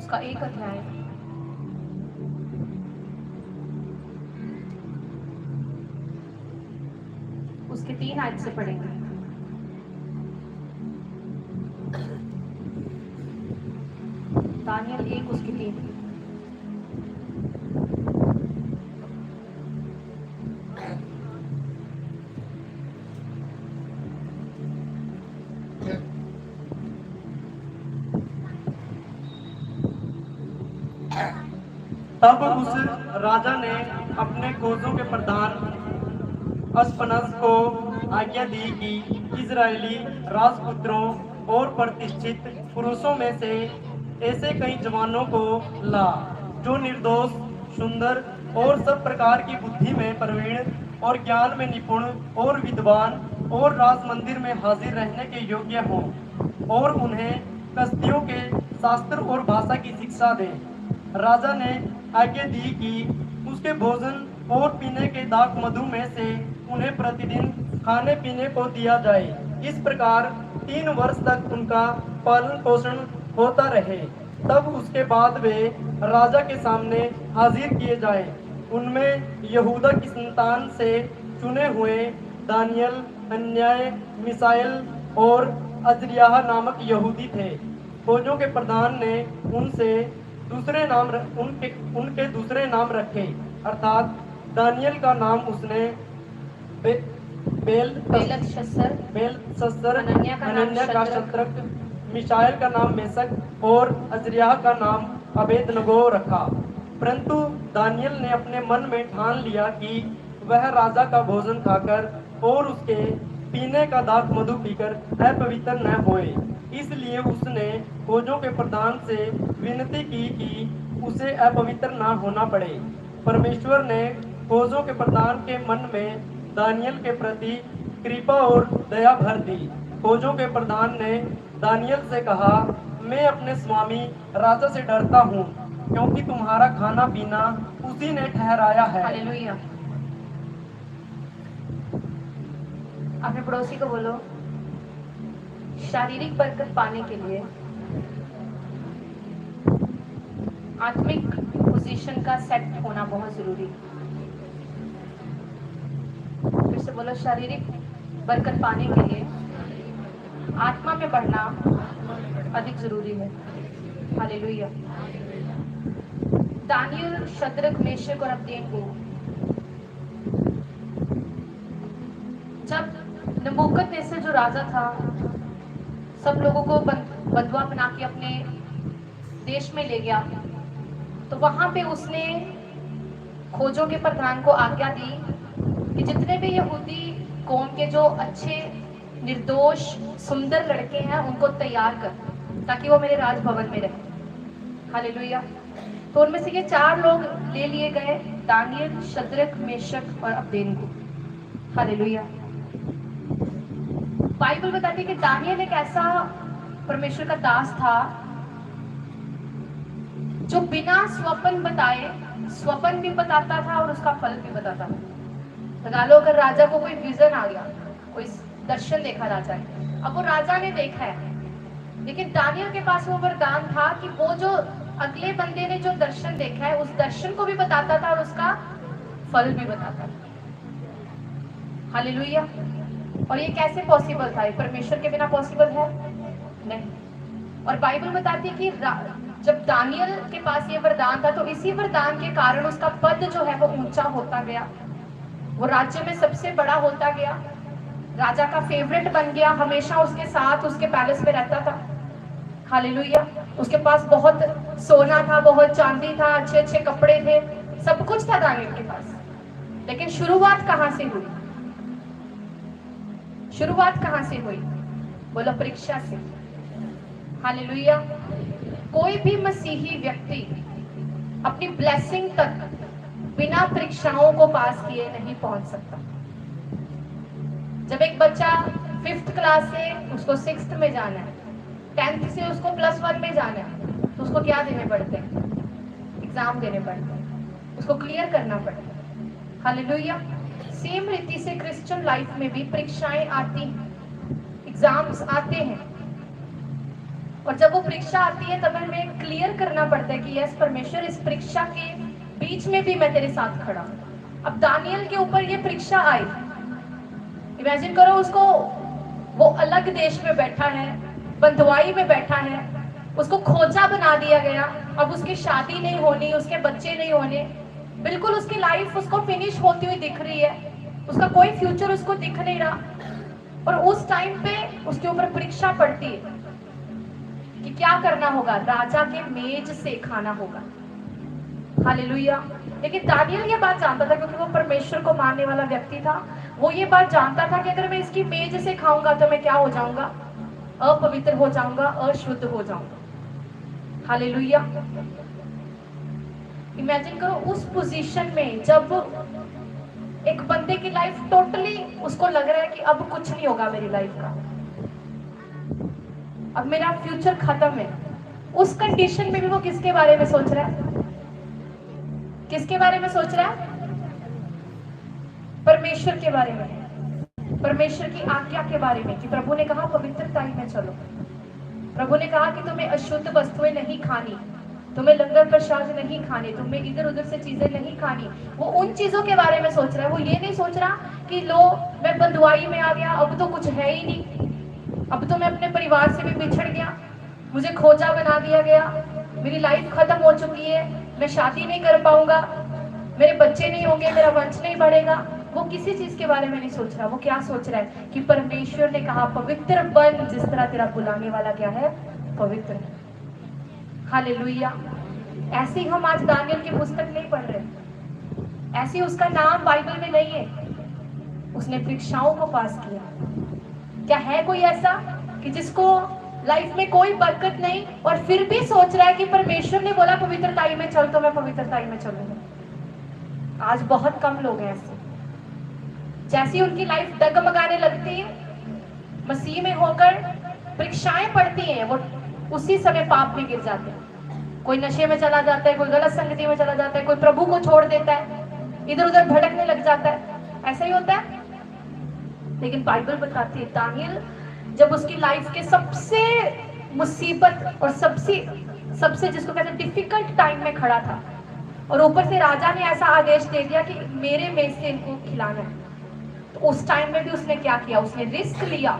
उसका 1 अध्याय। उसके 3 आयत से पढ़ेंगे। दानियल 1 उसके 3। तब उस राजा ने अपने खोजों के प्रधान अस्पनस को आज्ञा दी कि इजरायली राजपुत्रों और प्रतिष्ठित पुरुषों में से ऐसे कई जवानों को ला जो निर्दोष, सुंदर और सब प्रकार की बुद्धि में प्रवीण और ज्ञान में निपुण और विद्वान और राज मंदिर में हाजिर रहने के योग्य हों, और उन्हें कसदियों के शास्त्र और भाषा की शिक्षा दें। राजा ने आज्ञा दी कि उसके भोजन और पीने के दाख मधु में से उन्हें प्रतिदिन खाने पीने को दिया जाए। इस प्रकार 3 वर्ष तक उनका पालन पोषण होता रहे। तब उसके बाद वे राजा के सामने हाजिर किए जाए। उनमें यहूदा की संतान से चुने हुए दानियल, अन्याय, मिसाइल और अजरियाह नामक यहूदी थे। फौजों के प्रधान ने उनके दूसरे नाम रखे, अर्थात दानियल का नाम उसने बेलशस्सर, अनन्या का शत्रक, मिशाएल का नाम मेशक और अजरियाह का नाम अबेदनगो रखा। परंतु दानियल ने अपने मन में ठान लिया कि वह राजा का भोजन खाकर और उसके पीने का दाख मधु पीकर अपवित्र न होए। इसलिए उसने फौजों के प्रधान से विनती की कि उसे अपवित्र न होना पड़े। परमेश्वर ने फौजों के प्रधान के मन में दानियल के प्रति कृपा और दया भर दी। फौजों के प्रधान ने दानियल से कहा, मैं अपने स्वामी राजा से डरता हूँ, क्योंकि तुम्हारा खाना पीना उसी ने ठहराया है। हालेलुया। अपने पड़ोसी को बोलो, शारीरिक बरकत पाने के लिए आत्मिक पोजीशन का सेट होना बहुत जरूरी है। फिर से बोलो, शारीरिक बरकत पाने के लिए आत्मा में बढ़ना अधिक जरूरी है। हालेलुया। दानियल, शद्रक, मेशक और अबदेनको जब नबूकदनेस्सर जो राजा था सब लोगों को बंधुआ बना के अपने देश में ले गया, तो वहां पे उसने खोजों के प्रधान को आज्ञा दी कि जितने भी यहूदी कौम के जो अच्छे, निर्दोष, सुंदर लड़के हैं उनको तैयार कर, ताकि वो मेरे राजभवन में रहे। हालेलुया। तो उनमें से ये 4 लोग ले लिए गए, दानियल, शद्रक, मेशक और अबदेनको। हालेलुया। बाइबल बताती है कि दानियल एक ऐसा परमेश्वर का दास था जो बिना स्वप्न बताए स्वप्न भी बताता था और उसका फल भी बताता था। लगा लो, अगर राजा को कोई विजन आ गया, कोई दर्शन देखा राजा ने, अब वो राजा ने देखा है, लेकिन दानियल के पास वो वरदान था कि वो जो अगले बंदे ने जो दर्शन देखा है उस दर्शन को भी बताता था और उसका फल भी बताता था। हालेलुया। और ये कैसे पॉसिबल था? परमेश्वर के बिना पॉसिबल है नहीं। और बाइबल बताती है कि जब दानियल के पास ये वरदान था तो इसी वरदान के कारण उसका पद जो है वो ऊंचा होता गया, वो राज्य में सबसे बड़ा होता गया, राजा का फेवरेट बन गया, हमेशा उसके साथ उसके पैलेस में रहता था। हालेलुया। उसके पास बहुत सोना था, बहुत चांदी था, अच्छे अच्छे कपड़े थे, सब कुछ था दानियल के पास। लेकिन शुरुआत कहां से हुई? शुरुआत कहां से हुई? बोलो, परीक्षा से। हालेलुया। कोई भी मसीही व्यक्ति अपनी ब्लेसिंग तक बिना परीक्षाओं को पास किए नहीं पहुंच सकता। जब एक बच्चा 5th क्लास से उसको 6th में जाना है, 10th से उसको +1 में जाना है, तो उसको क्या देने पड़ते हैं? एग्जाम देने पड़ते हैं, उसको क्लियर करना पड़ता है। हालेलुया। सेम रीति से क्रिश्चियन लाइफ में भी परीक्षाएं आती हैं, एग्जाम्स आते हैं, और जब वो परीक्षा आती है तब हमें क्लियर करना पड़ता है कि यस परमेश्वर, इस परीक्षा के बीच में भी मैं तेरे साथ खड़ा हूं। अब दानियल के ऊपर ये परीक्षा आई, इमेजिन करो उसको, वो अलग देश में बैठा है, बंधुआई में बैठा है, उसको खोजा बना दिया गया, अब उसकी शादी नहीं होनी, उसके बच्चे नहीं होने, बिल्कुल उसकी लाइफ उसको फिनिश होती हुई दिख रही है, उसका कोई फ्यूचर उसको दिख नहीं रहा। और उस टाइम पे उसके ऊपर परीक्षा पड़ती है कि क्या करना होगा, राजा के मेज से खाना होगा। हालेलुया। लेकिन दानियल ये बात जानता था, क्योंकि वो परमेश्वर को मानने वाला व्यक्ति था, वो ये बात जानता था कि अगर मैं इसकी मेज से खाऊंगा तो मैं क्या हो जाऊंगा, अपवित्र हो जाऊंगा, अशुद्ध हो जाऊंगा। हालेलुया। इमेजिन करो उस पोजीशन में जब एक बंदे की लाइफ टोटली उसको लग रहा है कि अब कुछ नहीं होगा मेरी लाइफ का, अब मेरा फ्यूचर खत्म है, उस कंडीशन में भी वो किसके बारे में सोच रहा है, किसके बारे में सोच रहा है, परमेश्वर के बारे में, परमेश्वर की आज्ञा के बारे में, कि प्रभु ने कहा पवित्रताई में चलो, प्रभु ने कहा कि तुम्हें अशुद्ध वस्तुएं नहीं खानी, तुम्हें लंगर प्रसाद नहीं खाने, तुम्हें इधर उधर से चीजें नहीं खानी। वो उन चीजों के बारे में सोच रहा है, वो ये नहीं सोच रहा कि लो मैं बंधुआई में आ गया, अब तो कुछ है ही नहीं, अब तो मैं अपने परिवार से भी बिछड़ गया, मुझे खोजा बना दिया गया, मेरी लाइफ खत्म हो चुकी है, मैं शादी नहीं कर पाऊंगा, मेरे बच्चे नहीं होंगे, मेरा वंश नहीं बढ़ेगा। वो किसी चीज के बारे में नहीं सोच रहा, वो क्या सोच रहा है कि परमेश्वर ने कहा पवित्र बन, जिस तरह तेरा बुलाने वाला क्या है, पवित्र है। हालेलुया। ऐसे ही हम आज दानियल की पुस्तक नहीं पढ़ रहे, ऐसे उसका नाम बाइबल में नहीं है, उसने परीक्षाओं को पास किया। क्या है कोई ऐसा कि जिसको लाइफ में कोई बरकत नहीं और फिर भी सोच रहा है कि परमेश्वर ने बोला पवित्रताई में चल तो मैं पवित्रताई में चलूंगा? आज बहुत कम लोग हैं ऐसे। जैसी उनकी लाइफ डगमगाने लगती है, मसीह में होकर परीक्षाएं पड़ती हैं, वो उसी समय पाप में गिर जाते हैं। कोई नशे में चला जाता है, कोई गलत संगति में चला जाता है, कोई प्रभु को छोड़ देता है, इधर उधर भटकने लग जाता है, ऐसा ही होता है। लेकिन बाइबल बताती है दानियल जब उसकी लाइफ के सबसे मुसीबत और सबसे जिसको कहते हैं डिफिकल्ट टाइम में खड़ा था, और ऊपर से राजा ने ऐसा आदेश दे दिया कि मेरे मेज से इनको खिलाना है, तो उस टाइम में भी उसने क्या किया, उसने रिस्क लिया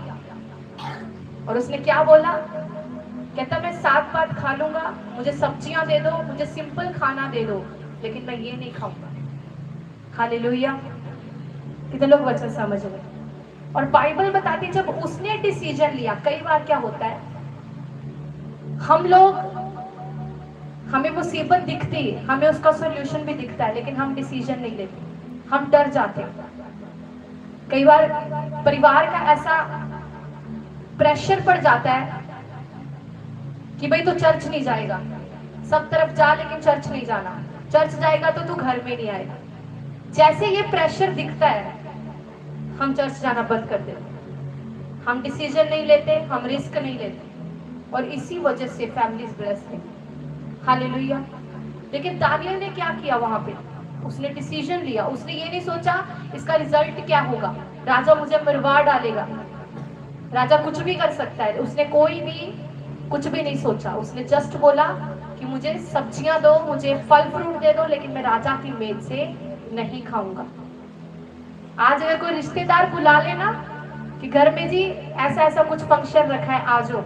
और उसने क्या बोला, कहता मैं 7 बात खा लूंगा, मुझे सब्जियां दे दो, मुझे सिंपल खाना दे दो, लेकिन मैं ये नहीं खाऊंगा। हालेलुया। कितने लोग वचन समझ रहे? और बाइबल बताती जब उसने डिसीजन लिया, कई बार क्या होता है हम लोग, हमें मुसीबत दिखती है, हमें उसका सॉल्यूशन भी दिखता है, लेकिन हम डिसीजन नहीं लेते, हम डर जाते हैं। कई बार परिवार का ऐसा प्रेशर पड़ जाता है कि भाई तू चर्च नहीं जाएगा, सब तरफ जा लेकिन चर्च नहीं जाना, चर्च जाएगा तो तू घर में नहीं आएगा। जैसे ये प्रेशर दिखता है हम चर्च जाना बंद कर देते, हम डिसीजन नहीं लेते, हम रिस्क नहीं लेते, और इसी वजह से फैमिलीज ब्लेस्ड है। हालेलुया। लेकिन दानियल ने क्या किया वहां पे, उसने डिसीजन लिया, उसने ये नहीं सोचा इसका रिजल्ट क्या होगा, राजा मुझे मरवा डालेगा, राजा कुछ भी कर सकता है, उसने कोई भी कुछ भी नहीं सोचा, उसने जस्ट बोला कि मुझे सब्जियां दो, मुझे फल फ्रूट दे दो, लेकिन मैं राजा की मेज से नहीं खाऊंगा। आज अगर कोई रिश्तेदार बुला लेना कि घर में जी ऐसा ऐसा कुछ फंक्शन रखा है आ जाओ,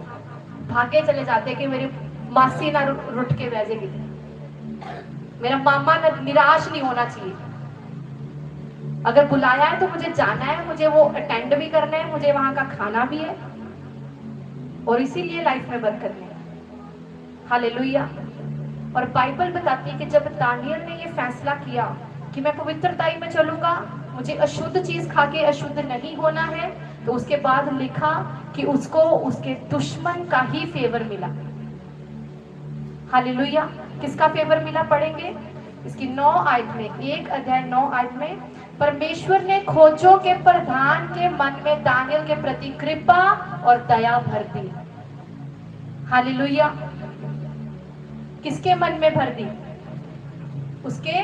भागे चले जाते कि मेरी मासी ना रुठ के भेजेगी, मेरा मामा ना निराश नहीं होना चाहिए, अगर बुलाया है तो मुझे जाना है, मुझे वो अटेंड भी करना है, मुझे वहां का खाना भी है, और इसीलिए लाइफ में बरकत है। हालेलुया। और बाइबल बताती है कि जब दानियल ने ये फैसला किया कि मैं पवित्रताई में चलूंगा, मुझे अशुद्ध चीज खा के अशुद्ध नहीं होना है, तो उसके बाद लिखा कि उसको उसके दुश्मन का ही फेवर मिला। हालेलुया। किसका फेवर मिला पढ़ेंगे इसकी 9 आयत में, 1 अध्याय 9 आयत में, परमेश्वर ने खोजों के प्रधान के मन में दानियल के प्रति कृपा और दया भर दी। हालेलुया। किसके मन में भर दी? उसके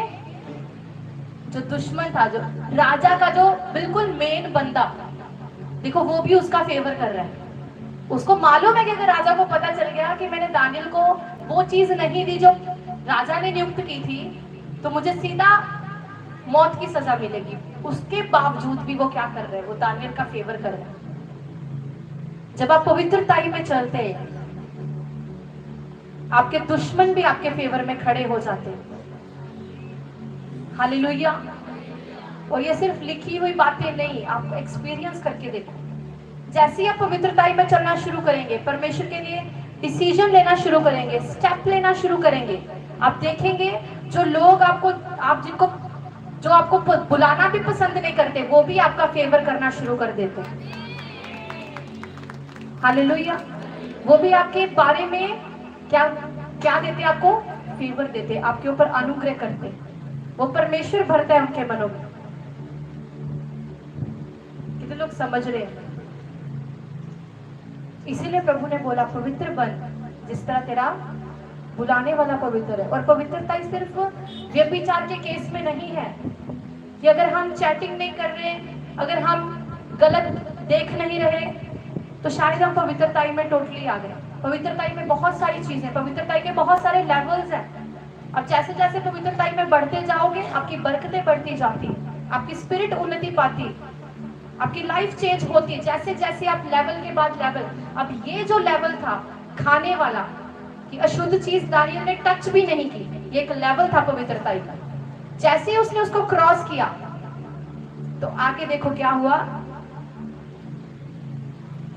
जो दुश्मन था, जो राजा का जो बिल्कुल मेन बंदा, देखो वो भी उसका फेवर कर रहा है। उसको मालूम है कि अगर राजा को पता चल गया कि मैंने दानियल को वो चीज नहीं दी जो राजा ने नियुक्त की थी, तो मुझे सीधा मौत की सजा मिलेगी। उसके बावजूद भी वो क्या कर रहे हैं, वो दानियल का फेवर कर रहे हैं। जब आप पवित्रताई में चलते हैं, आपके दुश्मन भी आपके फेवर में खड़े हो जाते हैं। हालेलुया। और ये सिर्फ लिखी हुई बातें नहीं, आप एक्सपीरियंस करके देखो। जैसे ही आप पवित्रताई में चलना शुरू करेंगे, परमेश्वर के लिए डिसीजन लेना शुरू करेंगे, स्टेप लेना शुरू करेंगे, आप देखेंगे जो लोग जो आपको बुलाना भी पसंद नहीं करते, वो भी आपका फेवर करना शुरू कर देते हैं। हालेलुया। वो भी आपके बारे में क्या क्या देते, आपको फेवर देते, आपके ऊपर अनुग्रह करते। वो परमेश्वर भरता है उनके मनों में। कितने लोग समझ रहे हैं? इसीलिए प्रभु ने बोला पवित्र बन जिस तरह तेरा बुलाने वाला पवित्र है। और पवित्रता सिर्फ व्यभिचार के केस में नहीं है कि अगर हम चैटिंग नहीं कर रहे, अगर हम गलत देख नहीं रहे, तो शायद हम पवित्रताई में टोटली आ गए। पवित्रताई में बहुत सारी चीजें, पवित्रताई के बहुत सारे लेवल्स हैं। अब जैसे जैसे पवित्रताई में बढ़ते जाओगे, आपकी बरकतें बढ़ती जाती, आपकी स्पिरिट उन्नति पाती, आपकी लाइफ चेंज होती है जैसे जैसे आप लेवल के बाद लेवल। अब ये जो लेवल था खाने वाला कि अशुद्ध चीज दानियल ने टच भी नहीं की, ये एक लेवल था पवित्रताई का। जैसे ही उसने उसको क्रॉस किया, तो आगे देखो क्या हुआ।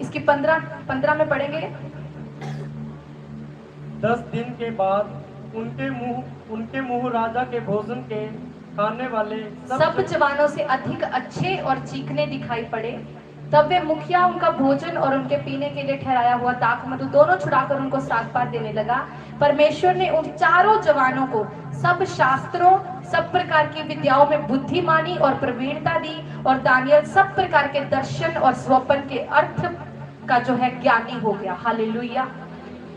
इसकी 15 में पढ़ेंगे। 10 दिन के बाद उनके मुंह राजा के भोजन के खाने वाले सब जवानों से अधिक अच्छे और चीखने दिखाई पड़े। तब वे मुखिया उनका भोजन और उनके पीने के लिए ठहराया हुआ दाख मधु दोनों छुड़ाकर उनको साग-पात देने लगा। परमेश्वर ने उन चारों जवानों को सब शास्त्रों, सब प्रकार की विद्याओं में बुद्धिमानी और प्रवीणता दी, और दानियल सब प्रकार के दर्शन और स्वप्न के अर्थ का जो है ज्ञानी हो गया। हालेलुया।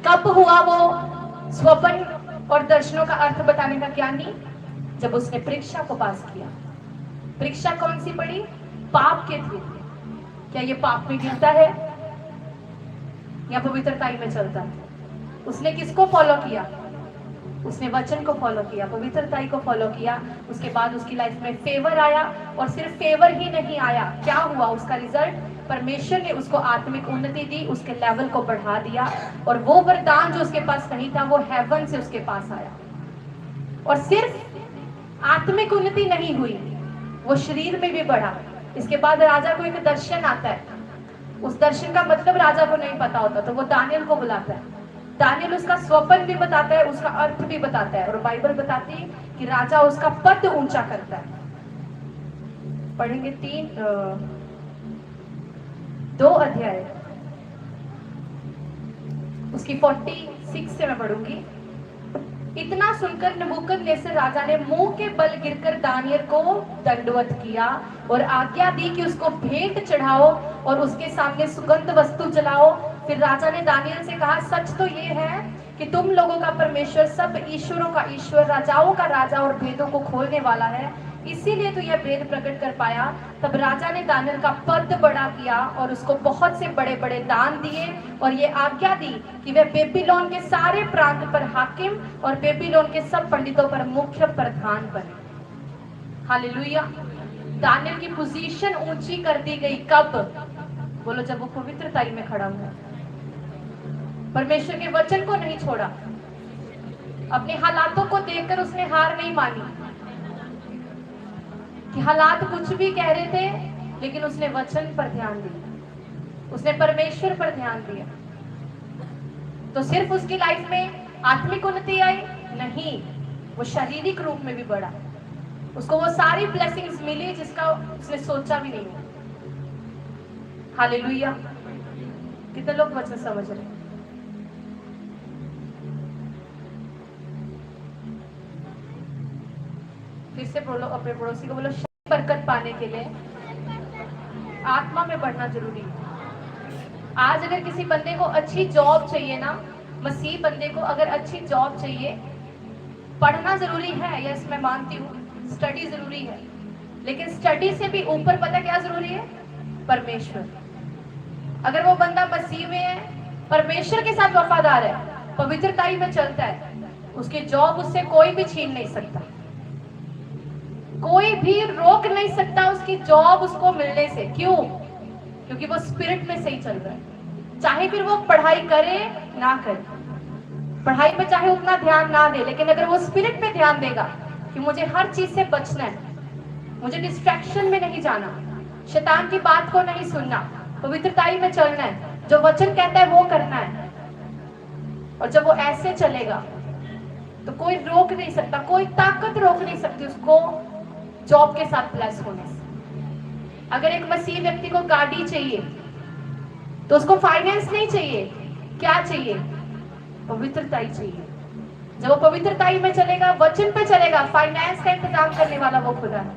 कब हुआ वो स्वप्न और दर्शनों का अर्थ बताने का ज्ञानी? जब उसने परीक्षा को पास किया। परीक्षा कौन सी पड़ी? पाप के थ्रू। क्या ये पाप में गिरता है या पवित्रताई में चलता है? उसने किसको फॉलो किया? उसने वचन को फॉलो किया, पवित्रताई को फॉलो किया। उसके बाद उसकी लाइफ में फेवर आया, और सिर्फ फेवर ही नहीं आया, क्या हुआ उसका रिजल्ट? परमेश्वर ने उसको आत्मिक उन्नति दी, उसके लेवल को बढ़ा दिया, और वो वरदान जो उसके पास नहीं था वो हेवन से उसके पास आया। और सिर्फ आत्मिक उन्नति नहीं हुई, वो शरीर में भी बढ़ा। इसके बाद राजा को एक दर्शन आता है। उस दर्शन का मतलब राजा को नहीं पता होता, तो वो दानियल को बुलाता है। दानियल उसका स्वप्न भी बताता है, उसका अर्थ भी बताता है, और बाइबल बताती है कि राजा उसका पद ऊंचा करता है। पढ़ेंगे 2 अध्याय, उसकी 46 से मैं पढ़ूंगी। इतना सुनकर नबूकदनेस्सर राजा ने मुंह के बल गिरकर दानियल को दंडवत किया और आज्ञा दी कि उसको भेंट चढ़ाओ और उसके सामने सुगंध वस्तु जलाओ। फिर राजा ने दानियल से कहा, सच तो ये है कि तुम लोगों का परमेश्वर सब ईश्वरों का ईश्वर, राजाओं का राजा और भेदों को खोलने वाला है, इसीलिए तो यह भेद प्रकट कर पाया। तब राजा ने दानियल का पद बड़ा किया और उसको बहुत से बड़े बड़े दान दिए, और ये आज्ञा दी कि वह बेबीलोन के सारे प्रांत पर हाकिम और बेबीलोन के सब पंडितों पर मुख्य प्रधान बने। हालेलुया। दानियल की पोजीशन ऊंची कर दी गई। कब? बोलो, जब वो पवित्रताई में खड़ा हुआ, परमेश्वर के वचन को नहीं छोड़ा, अपने हालातों को देखकर उसने हार नहीं मानी कि हालात कुछ भी कह रहे थे, लेकिन उसने वचन पर ध्यान दिया, उसने परमेश्वर पर ध्यान दिया। तो सिर्फ उसकी लाइफ में आत्मिक उन्नति आई नहीं, वो शारीरिक रूप में भी बढ़ा। उसको वो सारी ब्लेसिंग्स मिली जिसका उसने सोचा भी नहीं। हालेलुया। कितने लोग वचन समझ रहे हैं? फिर से बोलो, अपने पड़ोसी को बोलो, बरकत पाने के लिए आत्मा में बढ़ना जरूरी है। आज अगर किसी बंदे को अच्छी जॉब चाहिए ना, मसीह बंदे को अगर अच्छी जॉब चाहिए, पढ़ना जरूरी है, यस मैं मानती हूँ, स्टडी जरूरी है, लेकिन स्टडी से भी ऊपर पता क्या जरूरी है? परमेश्वर। अगर वो बंदा मसीह में है, परमेश्वर के साथ वफादार है, पवित्रताई में चलता है, उसकी जॉब उससे कोई भी छीन नहीं सकता, कोई भी रोक नहीं सकता उसकी जॉब उसको मिलने से। क्यों? क्योंकि वो स्पिरिट में सही चल रहा है। चाहे फिर वो पढ़ाई करे ना करे, पढ़ाई में चाहे उतना ध्यान ना दे, लेकिन अगर वो स्पिरिट पे ध्यान देगा कि मुझे हर चीज से बचना है, मुझे डिस्ट्रैक्शन में नहीं जाना, शैतान की बात को नहीं सुनना, पवित्रताई में चलना है, जो वचन कहता है वो करना है, और जब वो ऐसे चलेगा तो कोई रोक नहीं सकता, कोई ताकत रोक नहीं सकती उसको जॉब के साथ प्लस होने से। अगर एक मसीह व्यक्ति को गाड़ी चाहिए तो उसको फाइनेंस नहीं चाहिए, क्या चाहिए? पवित्रताई चाहिए। जब वो पवित्रताई में चलेगा, वचन पे चलेगा, फाइनेंस का इंतजाम करने वाला वो खुदा है,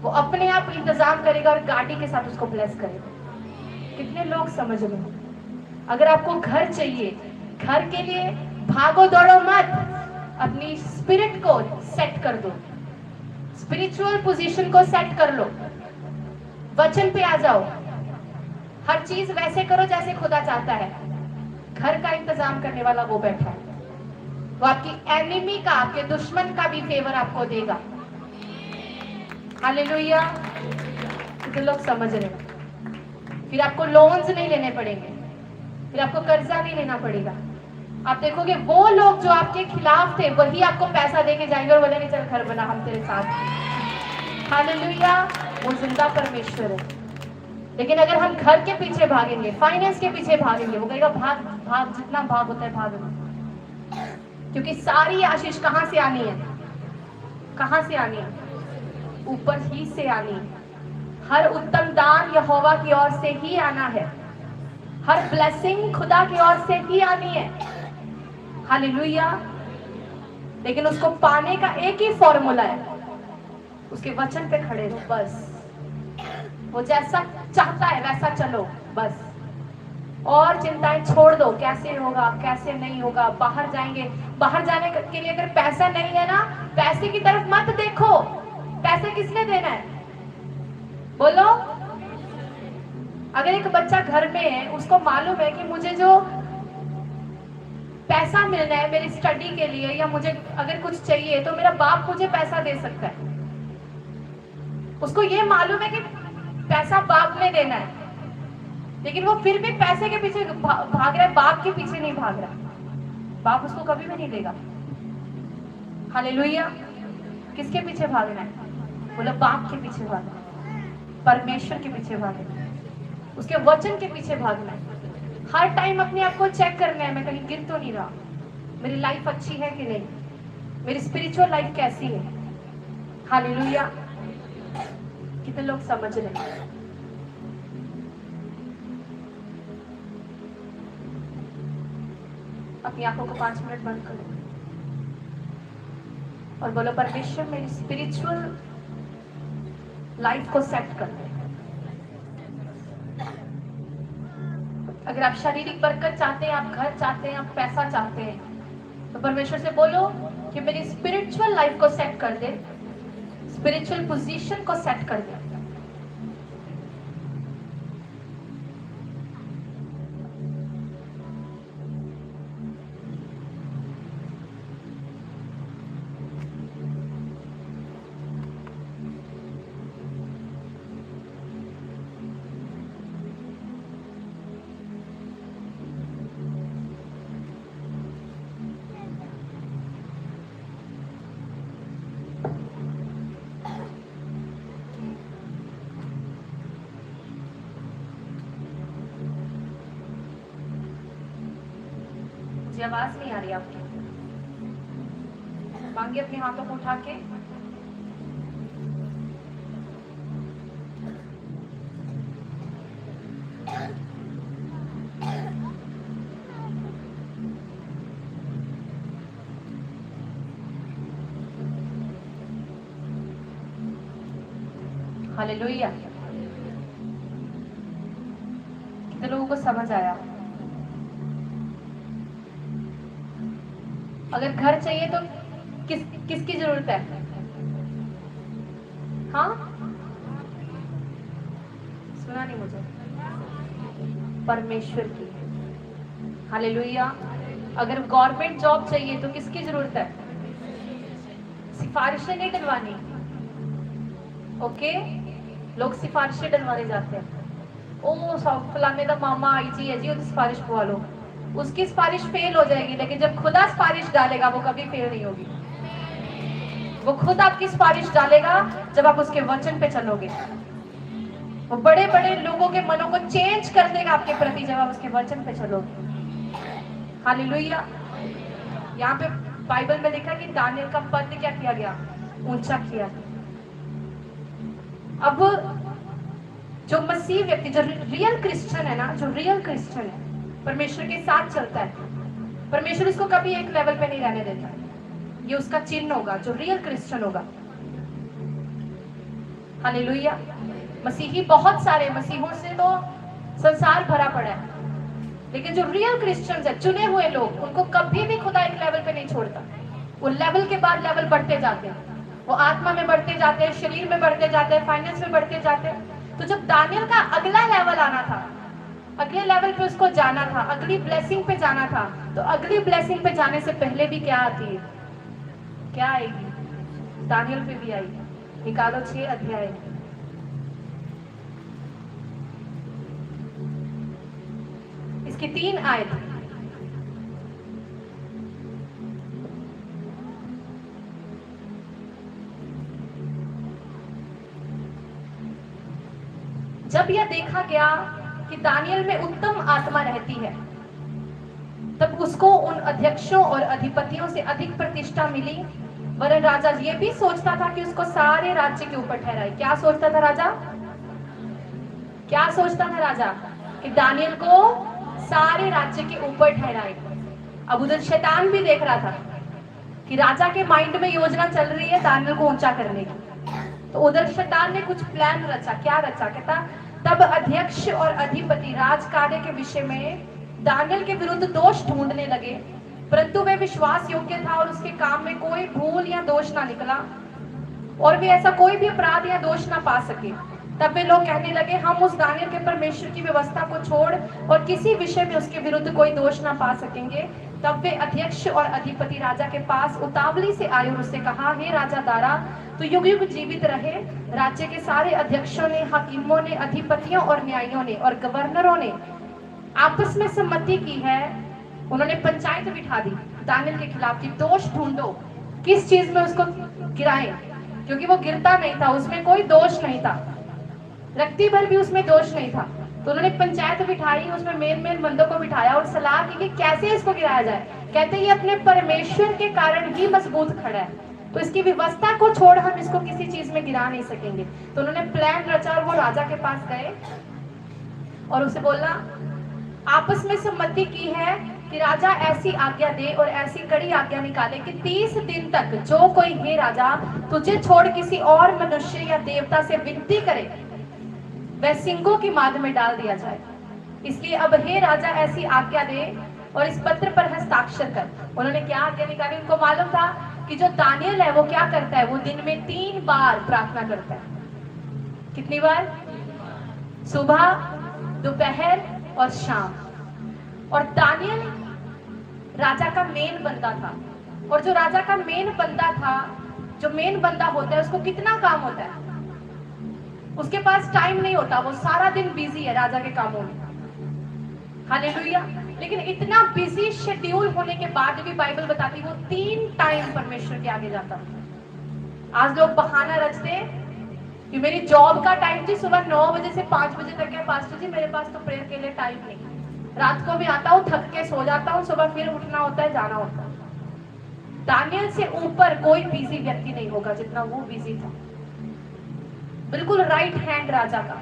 वो अपने आप इंतजाम करेगा और गाड़ी के साथ उसको ब्लेस करेगा। कितने लोग समझ रहे हैं? अगर आपको घर चाहिए, घर के लिए भागो दौड़ो मत, अपनी स्पिरिट को सेट कर दो, स्पिरिचुअल पोजीशन को सेट कर लो, वचन पे आ जाओ, हर चीज वैसे करो जैसे खुदा चाहता है। घर का इंतजाम करने वाला वो बैठा है, वो आपकी एनिमी का, आपके दुश्मन का भी फेवर आपको देगा। हालेलुया। तो लोग समझ रहे हैं। फिर आपको लोन्स नहीं लेने पड़ेंगे, फिर आपको कर्जा नहीं लेना पड़ेगा। आप देखोगे वो लोग जो आपके खिलाफ थे वही आपको पैसा देके जाएंगे और बोलेंगे चल घर बना, हम तेरे साथ। हालेलुया। वो जिंदा परमेश्वर है। लेकिन अगर हम घर के पीछे भागेंगे, फाइनेंस के पीछे भागेंगे, वो कहेगा भाग भाग, जितना भाग होता है भाग। क्योंकि सारी आशीष कहां से आनी है? कहां से आनी है? ऊपर ही से आनी है। हर उत्तम दान यहोवा की ओर से ही आना है, हर ब्लेसिंग खुदा की ओर से ही आनी है। हालेलुया। लेकिन उसको पाने का एक ही फॉर्मूला है, उसके वचन पे खड़े रहो बस। वो जैसा चाहता है वैसा चलो बस, और चिंताएं छोड़ दो, कैसे होगा कैसे नहीं होगा। बाहर जाएंगे, बाहर जाने के लिए अगर पैसा नहीं है ना, पैसे की तरफ मत देखो। पैसे किसने देना है? बोलो। अगर एक बच्चा घर में है, उसको मालूम है कि मुझे जो पैसा मिलना है मेरी स्टडी के लिए, या मुझे अगर कुछ चाहिए तो मेरा बाप मुझे पैसा दे सकता है, उसको ये मालूम है कि पैसा बाप ने देना है, लेकिन वो फिर भी पैसे के पीछे भाग रहा है, बाप के पीछे नहीं भाग रहा। बाप उसको कभी भी नहीं देगा। हालेलुया। किसके पीछे भागना है? बोला बाप के पीछे भागना है, परमेश्वर के पीछे भागना है, उसके वचन के पीछे भागना है। हर टाइम अपने आप को चेक करना है, मैं कहीं गिर तो नहीं रहा, मेरी लाइफ अच्छी है कि नहीं, मेरी स्पिरिचुअल लाइफ कैसी है। हालेलुया। कितने लोग समझ रहे हैं? अपनी आंखों को 5 मिनट बंद करो और बोलो परमेश्वर मेरी स्पिरिचुअल लाइफ को सेट कर दे। अगर आप शारीरिक बरकत चाहते हैं, आप घर चाहते हैं, आप पैसा चाहते हैं, तो परमेश्वर से बोलो कि मेरी स्पिरिचुअल लाइफ को सेट कर दे, स्पिरिचुअल पोजीशन को सेट कर दे। आवाज नहीं आ रही आपकी? मांगिए अपने हाथों को उठा के। हालेलुया। कितने लोगों को समझ आया? अगर घर चाहिए तो किसकी जरूरत है? हाँ, सुना नहीं मुझे। परमेश्वर की। हालेलुया। अगर गवर्नमेंट जॉब चाहिए तो किसकी जरूरत है? सिफारिशें नहीं डलवानी। ओके, लोग सिफारिशें डलवाने जाते हैं। ओ फलाने का मामा आई जी है जी, उसकी सिफारिश पवा लो। उसकी सिफारिश फेल हो जाएगी, लेकिन जब खुदा सिफारिश डालेगा वो कभी फेल नहीं होगी। वो खुद आपकी सिफारिश डालेगा जब आप उसके वचन पे चलोगे। वो बड़े बड़े लोगों के मनों को चेंज कर देगा आपके प्रति जब आप उसके वचन पे चलोगे। हालेलुया। यहाँ पे बाइबल में लिखा कि दानियल का पद क्या किया गया? ऊंचा किया। अब जो मसीह व्यक्ति, जो रियल क्रिश्चियन है ना, जो रियल क्रिश्चियन है, परमेश्वर के साथ चलता है, परमेश्वर उसको कभी एक लेवल पे नहीं रहने देता। ये उसका चिन्ह होगा, जो रियल क्रिश्चियन होगा। हालेलुया। मसीही बहुत सारे, मसीहों से तो संसार भरा पड़ा है, लेकिन जो रियल क्रिश्चियंस है, चुने हुए लोग, उनको कभी भी खुदा एक लेवल पे नहीं छोड़ता। वो लेवल के बाद लेवल बढ़ते जाते हैं। वो आत्मा में बढ़ते जाते हैं, शरीर में बढ़ते जाते हैं, फाइनेंस में बढ़ते जाते हैं। तो जब दानियल का अगला लेवल आना था, अगले लेवल पे उसको जाना था, अगली ब्लेसिंग पे जाना था, तो अगली ब्लेसिंग पे जाने से पहले भी क्या आती है? क्या आएगी? दानियल पे भी आएगी। निकालो 6 अध्याय। इसकी 3 आयत। जब यह देखा गया कि दानियल में उत्तम आत्मा रहती है, तब उसको उन अध्यक्षों और अधिपतियों से अधिक प्रतिष्ठा मिली। वरन राजा ये भी सोचता था कि उसको सारे राज्य के ऊपर ठहराए। क्या सोचता था राजा? क्या सोचता था राजा? कि दानियल को सारे राज्य के ऊपर ठहराए। अब उधर शैतान भी देख रहा था कि राजा के माइंड में योजना चल रही है दानियल को ऊंचा करने की। तो उधर शैतान ने कुछ प्लान रचा। क्या रचा? कहता, तब अध्यक्ष और अधिपति राजकार्य के विषय में दानियल के विरुद्ध दोष ढूंढने लगे, परंतु वे विश्वास योग्य था और उसके काम में कोई भूल या दोष ना निकला, और वे ऐसा कोई भी अपराध या दोष ना पा सके। तब वे लोग कहने लगे, हम उस दानियल के परमेश्वर की व्यवस्था को छोड़ और किसी विषय में उसके विरुद्ध कोई दोष ना पा सकेंगे। तब वे अध्यक्ष और अधिपति राजा के पास उतावली से आए और उससे कहा, हे राजा दारा, तो युग युग जीवित रहे। राज्य के सारे अध्यक्षों ने, हकीमों ने, अधिपतियों और न्यायियों ने और गवर्नरों ने आपस में सम्मति की है। उन्होंने पंचायत बिठा दी दानियल के खिलाफ कि दोष ढूंढो, किस चीज में उसको गिराएं, क्योंकि वो गिरता नहीं था, उसमें कोई दोष नहीं था, रत्ती भर भी उसमें दोष नहीं था। तो उन्होंने पंचायत बिठाई, उसमें मेन बंदों को बिठाया और सलाह की कि कैसे इसको गिराया जाए। कहते ये अपने परमेश्वर के कारण ही मजबूत खड़ा है, तो इसकी व्यवस्था को छोड़ हम इसको किसी चीज में गिरा नहीं सकेंगे। तो उन्होंने प्लान रचा और वो राजा के पास गए और उसे बोला, आपस में सम्मति की है कि राजा ऐसी आज्ञा दे और ऐसी कड़ी आज्ञा निकाले कि 30 दिन तक जो कोई, हे राजा, तुझे छोड़ किसी और मनुष्य या देवता से विनती करे, वह सिंगों की माद में डाल दिया जाए। इसलिए अब हे राजा ऐसी आज्ञा दे और इस पत्र पर हस्ताक्षर कर। उन्होंने क्या आज्ञा निकाली? उनको मालूम था कि जो दानियल है वो क्या करता है, वो दिन में 3 बार प्रार्थना करता है। कितनी बार? सुबह, दोपहर और शाम। और दानियल राजा का मेन बंदा था, और जो राजा का मेन बंदा था, जो मेन बंदा होता है, उसको कितना काम होता है? उसके पास टाइम नहीं होता, वो सारा दिन बिजी है राजा के कामों में। हालेलुया। लेकिन इतना बिजी शेड्यूल होने के बाद भी बाइबल बताती वो 3 टाइम परमेश्वर के आगे जाता। आज लोग बहाना रचते कि मेरी जॉब का टाइम जी सुबह 9 बजे से 5 बजे तक है, पास्टर जी मेरे पास तो प्रेयर के लिए टाइम नहीं। रात को भी आता हूँ, थक के सो जाता हूँ, सुबह फिर उठना होता है, जाना होता है। दानियल से ऊपर कोई बिजी व्यक्ति नहीं होगा जितना वो बिजी था। बिल्कुल राइट हैंड राजा का,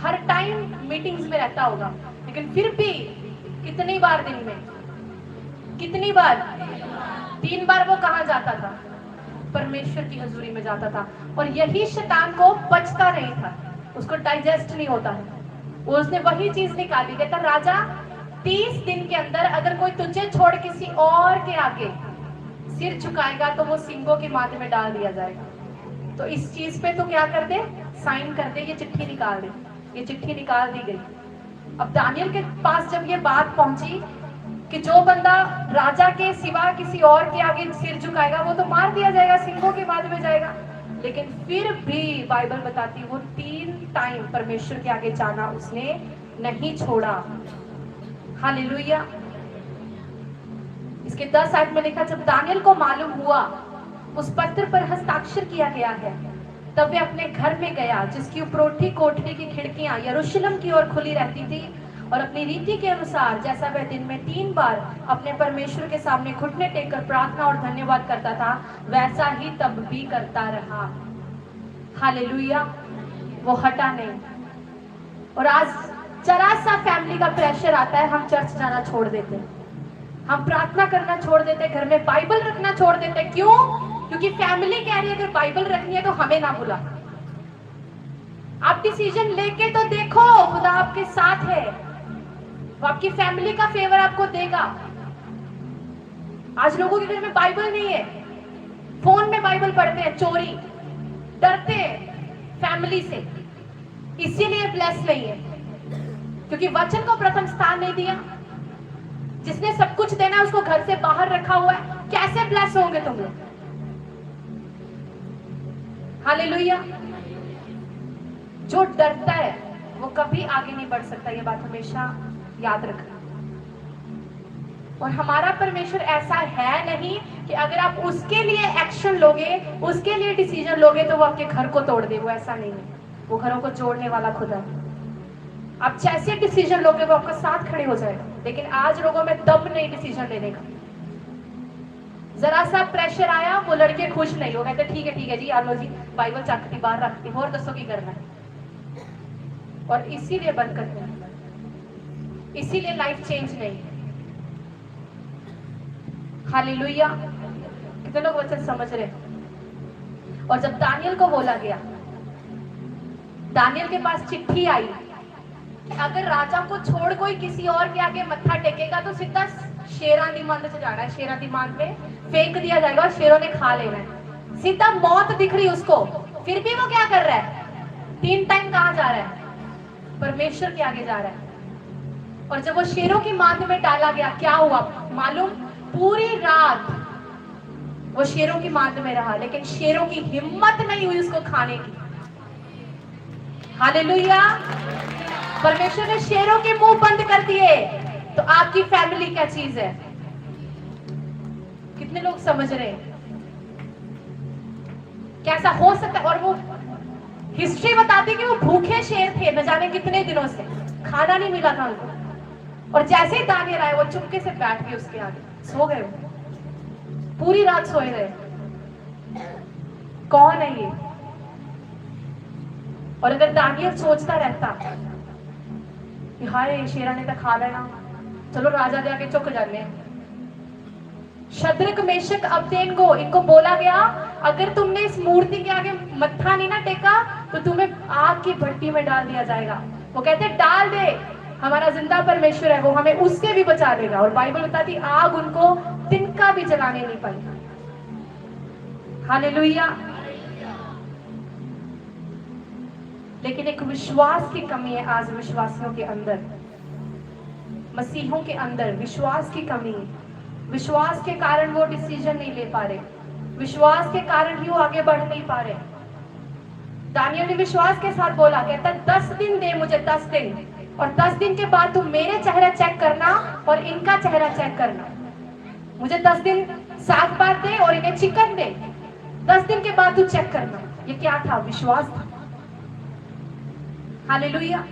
हर टाइम मीटिंग्स में रहता होगा। लेकिन फिर भी कितनी बार दिन में, कितनी बार? 3 बार वो कहाँ जाता था? परमेश्वर की हजूरी में जाता था। और यही शैतान को पचता नहीं था, उसको डाइजेस्ट नहीं होता है। उसने वही चीज निकाली। कहता, राजा 30 दिन के अंदर अगर कोई तुझे छोड़ किसी और के आगे सिर झुकाएगा तो वो सिंगों की माद में डाल दिया जाएगा। तो इस चीज पे तो क्या कर दे? साइन कर दे, ये चिट्ठी निकाल दे। ये चिट्ठी निकाल दी गई। अब दानियल के पास जब ये बात पहुंची कि जो बंदा राजा के सिवा किसी और के आगे सिर झुकाएगा वो तो मार दिया जाएगा, सिंहों के बाद में जाएगा, लेकिन फिर भी बाइबल बताती वो 3 टाइम परमेश्वर के आगे जाना उसने नहीं छोड़ा। हालेलुया। इसके 10 आयत में लिखा, जब दानियल को मालूम हुआ उस पत्र पर हस्ताक्षर किया गया है, तब वे अपने घर में गया जिसकी उपरोठी कोठरी की खिड़कियां यरूशलेम की ओर खुली रहती थी, और अपनी रीति के अनुसार जैसा वह दिन में 3 बार अपने परमेश्वर के सामने घुटने टेककर प्रार्थना और धन्यवाद करता था, वैसा ही तब भी करता रहा। हालेलुया। वो हटा नहीं। और आज जरा सा फैमिली का प्रेशर आता है, हम चर्च जाना छोड़ देते हैं, हम प्रार्थना करना छोड़ देते हैं, घर में बाइबल रखना छोड़ देते हैं। क्यों? क्योंकि फैमिली कह रही है अगर बाइबल रखनी है तो हमें ना बुला। आप डिसीजन लेके तो देखो, खुदा आपके साथ है, वो आपकी फैमिली का फेवर आपको देगा। आज लोगों के घर में बाइबल नहीं है, फोन में बाइबल पढ़ते हैं, चोरी, डरते हैं फैमिली से, इसीलिए ब्लेस नहीं है, क्योंकि वचन को प्रथम स्थान नहीं दिया। जिसने सब कुछ देना है उसको घर से बाहर रखा हुआ है, कैसे ब्लेस होंगे तुम लोग? हालेलुया। जो डरता है वो कभी आगे नहीं बढ़ सकता, ये बात हमेशा याद रखना। और हमारा परमेश्वर ऐसा है नहीं कि अगर आप उसके लिए एक्शन लोगे, उसके लिए डिसीजन लोगे तो वो आपके घर को तोड़ दे, वो ऐसा नहीं है। वो घरों को जोड़ने वाला खुदा है। आप जैसे डिसीजन लोगे वो आपका साथ खड़े हो जाएगा, लेकिन आज लोगों में दम नहीं डिसीजन लेने का। जरा सा प्रेशर आया, वो लड़के खुश नहीं हो, कहते ठीक है जी, आ लो जी, बाइबल चाकती बाहर रखती, और दसो की करना है। और इसीलिए बंद करते हैं, इसीलिए लाइफ चेंज नहीं। हालेलुया। कितने लोग वचन समझ रहे? और जब दानियल को बोला गया, दानियल के पास चिट्ठी आई कि अगर राजा को छोड़ कोई किसी और के आगे मत्था टेकेगा तो सीधा शेरानिमांद से जाना है, शेरानिमांद में फेंक दिया जाएगा और शेरों ने खा लेना है। सीधा मौत दिख रही उसको, फिर भी वो क्या कर रहा है? 3 टाइम कहां जा रहा है? परमेश्वर के आगे जा रहा है। और जब वो शेरों की मांद में डाला गया, क्या हुआ मालूम? पूरी रात वो शेरों की मांद में रहा, लेकिन शेरों की हिम्मत नहीं हुई उसको खाने की। हालेलुया। परमेश्वर ने शेरों के मुंह बंद कर दिए। तो आपकी फैमिली क्या चीज है? कितने लोग समझ रहे हैं? कैसा हो सकता है? और वो हिस्ट्री बताती कि वो भूखे शेर थे, न जाने कितने दिनों से खाना नहीं मिला था उनको। और जैसे ही दानियल आए, वो चुपके से बैठ गए उसके आगे, सो गए। पूरी रात सोए रहे। कौन है ये? और अगर दानियल सोचता रहता कि हाय शेरा ने तो खा लेना, चलो राजा के आगे चुक जाने। शद्रक मेशक अबदेनगो, इनको बोला गया अगर तुमने इस मूर्ति के आगे मत्था नहीं ना टेका तो तुम्हें आग की भट्टी में डाल दिया जाएगा। वो कहते डाल दे, हमारा जिंदा परमेश्वर है, वो हमें उससे भी बचा देगा। और बाइबल बताती आग उनको तिनका भी जलाने नहीं पाई। हालेलुया। लेकिन एक विश्वास की कमी है आज विश्वासियों के अंदर, मसीहों के अंदर विश्वास की कमी है। विश्वास के कारण वो डिसीजन नहीं ले पा रहे, विश्वास के कारण ही वो आगे बढ़ नहीं पा रहे। दानियल ने विश्वास के साथ बोला, कहता 10 दिन दे मुझे, 10 दिन, और 10 दिन के बाद तुम मेरे चेहरा चेक करना और इनका चेहरा चेक करना। मुझे 10 दिन 7 बार दे और इन्हें चिकन दे, 10 दिन के बाद तू चेक करना। ये क्या था? विश्वास था। हालेलुया।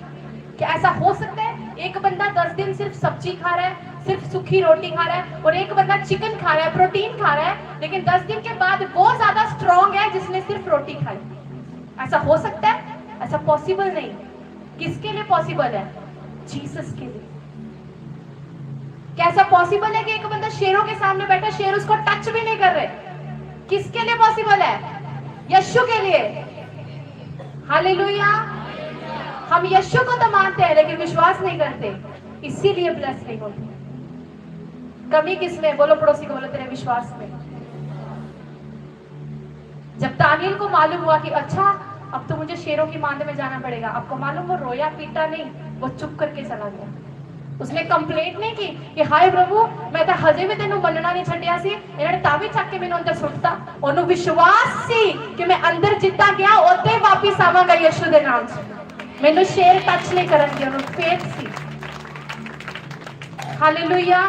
क्या ऐसा हो सकता है एक बंदा 10 दिन सिर्फ सब्जी खा रहा है, सिर्फ सूखी रोटी खा रहा है, और एक बंदा चिकन खा रहा है, प्रोटीन खा रहा है, लेकिन 10 दिन के बाद वो ज्यादा स्ट्रॉन्ग है जिसने सिर्फ रोटी खाई? ऐसा हो सकता है? ऐसा पॉसिबल नहीं। किसके लिए पॉसिबल है? जीसस के लिए। कैसा पॉसिबल है कि एक बंदा शेरों के सामने बैठा, शेर उसको टच भी नहीं कर रहे? किसके लिए पॉसिबल है? यीशु के लिए। हालेलुया। हम यीशु को तो मानते हैं लेकिन विश्वास नहीं करते, इसीलिए ब्लेस नहीं होते। कमी किसमें? बोलो पड़ोसी को, बोलो तेरे विश्वास में। जब दानियल को मालूम हुआ कि अच्छा अब तो मुझे शेरों की मांद में जाना पड़ेगा। आपको मालूम, वो रोया पीटा नहीं, वो चुप करके चला गया। उसने कंप्लेंट नहीं की कि हाय प्रभु मैं तो हजे भी तेनों मनना नहीं छड्डिया सी, इन्होंने तावी चक के मैनू अंदर सुट्टा। ओनू विश्वास सी कि मैं अंदर जिद्दां गया ओते वापिस आवांगा यीशु दे नाम च, मैनू शेर टच नहीं करनगे। ओनू फेथ सी। हालेलुया।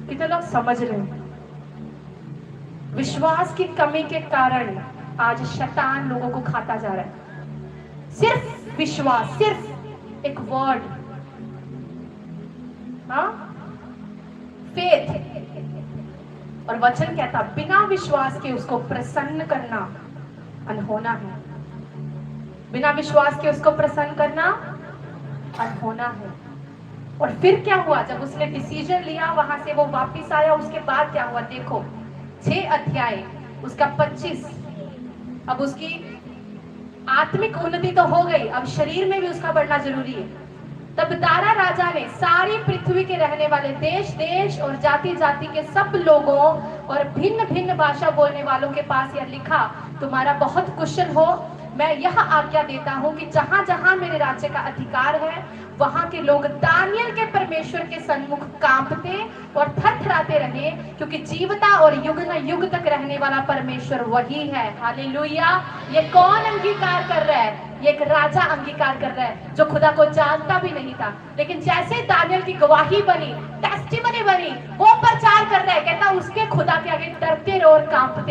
कितने लोग समझ रहे हैं? विश्वास की कमी के कारण आज शैतान लोगों को खाता जा रहा है। सिर्फ विश्वास, सिर्फ एक वर्ड, हाँ, फेथ। और वचन कहता बिना विश्वास के उसको प्रसन्न करना अनहोना है। बिना विश्वास के उसको प्रसन्न करना अनहोना है। और फिर क्या हुआ? जब उसने डिसीजन लिया, वहां से वो वापस आया, उसके बाद क्या हुआ? देखो 6 अध्याय उसका 25। अब उसकी आत्मिक उन्नति तो हो गई, अब शरीर में भी उसका बढ़ना जरूरी है। तब दारा राजा ने सारी पृथ्वी के रहने वाले देश देश और जाति जाति के सब लोगों और भिन्न भिन्न भाषा बोलने वालों के पास यह लिखा, तुम्हारा बहुत कुशल हो। मैं यह आज्ञा देता हूं कि जहां जहां मेरे राज्य का अधिकार है वहां के लोग दानियल के परमेश्वर के सन्मुख कांपते और थरथराते रहे, क्योंकि जीवता और युग न युग तक रहने वाला परमेश्वर वही है। हालेलुया। ये कौन अंगीकार कर रहा है? ये एक राजा अंगीकार कर रहा है जो खुदा को जानता भी नहीं था, लेकिन जैसे दानियल की गवाही बनी, टेस्टिमनी बनी, वो प्रचार कर रहा है, कहता उसके खुदा के आगे डरते रहो और कांपते